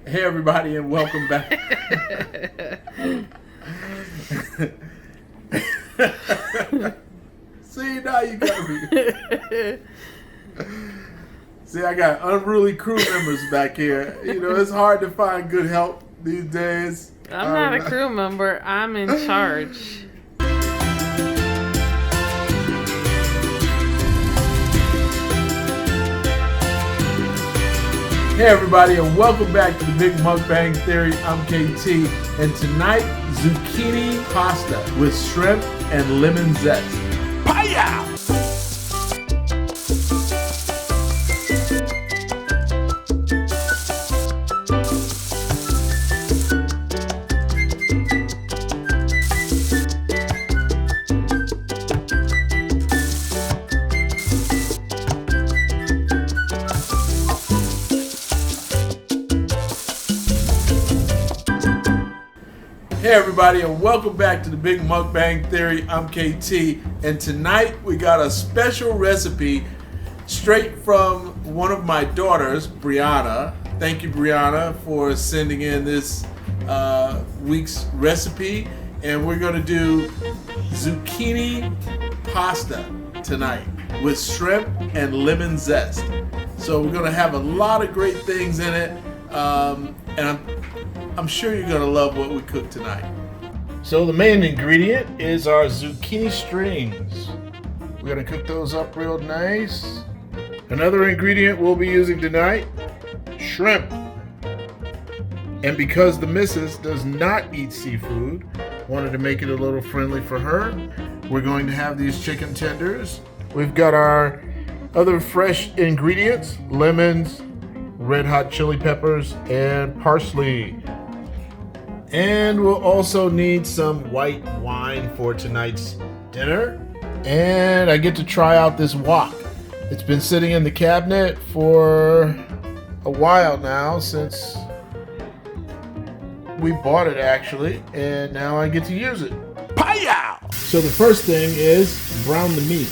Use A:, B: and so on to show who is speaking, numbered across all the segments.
A: Hey everybody and welcome back. See, now you got me. See, I got unruly crew members back here. You know, it's hard to find good help these days.
B: I'm not a crew member. I'm in charge.
A: Hey everybody and welcome back to the Big Mukbang Theory. I'm KT and tonight zucchini pasta with shrimp and lemon zest. Paya! Hey everybody and welcome back to the Big Mukbang Theory. I'm KT and tonight we got a special recipe straight from one of my daughters, Brianna. Thank you, Brianna, for sending in this week's recipe, and we're going to do zucchini pasta tonight with shrimp and lemon zest. So we're going to have a lot of great things in it, and I'm sure you're gonna love what we cook tonight. So the main ingredient is our zucchini strings. We're gonna cook those up real nice. Another ingredient we'll be using tonight, shrimp. And because the missus does not eat seafood, wanted to make it a little friendly for her, we're going to have these chicken tenders. We've got our other fresh ingredients, lemons, red hot chili peppers, and parsley. And we'll also need some white wine for tonight's dinner. And I get to try out this wok. It's been sitting in the cabinet for a while now, since we bought it actually, and now I get to use it. Paya! So the first thing is brown the meat.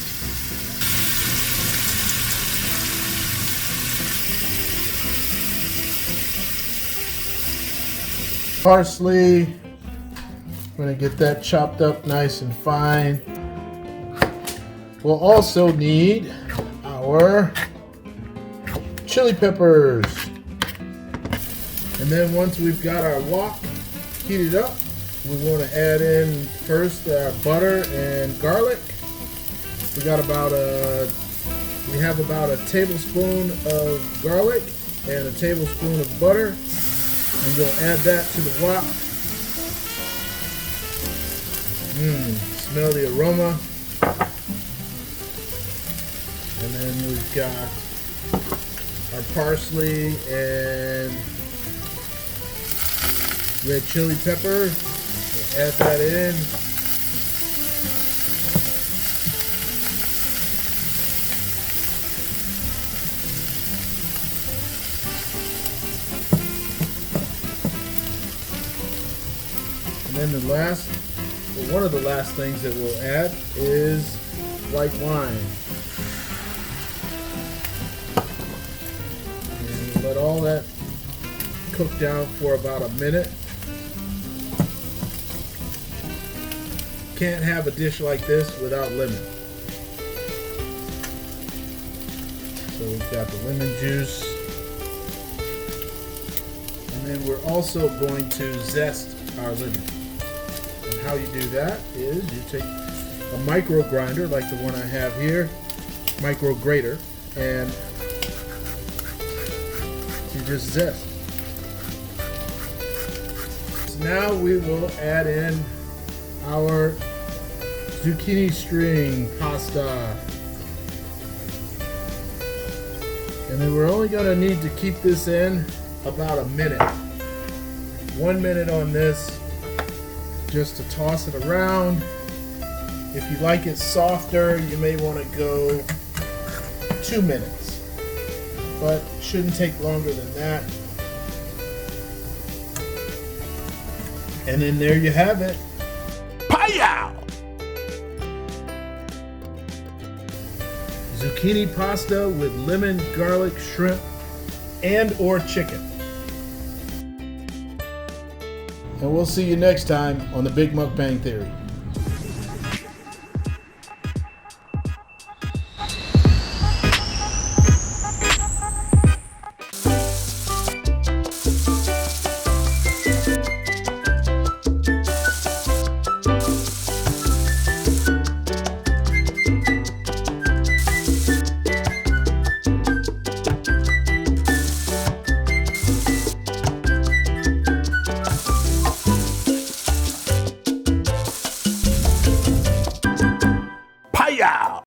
A: Parsley, I'm going to get that chopped up nice and fine. We'll also need our chili peppers. And then once we've got our wok heated up, we want to add in first our butter and garlic. We have about a tablespoon of garlic and a tablespoon of butter. And we'll add that to the wok. Smell the aroma. And then we've got our parsley and red chili pepper. We'll add that in. And then one of the last things that we'll add is white wine. And we'll let all that cook down for about a minute. Can't have a dish like this without lemon. So we've got the lemon juice. And then we're also going to zest our lemon. And how you do that is you take a micro grinder like the one I have here, micro grater, and you just zest. So now we will add in our zucchini string pasta. And then we're only going to need to keep this in about a minute. 1 minute on this, just to toss it around. If you like it softer, you may want to go 2 minutes, but it shouldn't take longer than that. And then there you have it. Paya! Zucchini pasta with lemon, garlic, shrimp, and or chicken. and we'll see you next time on the Big Mukbang Theory. Paya!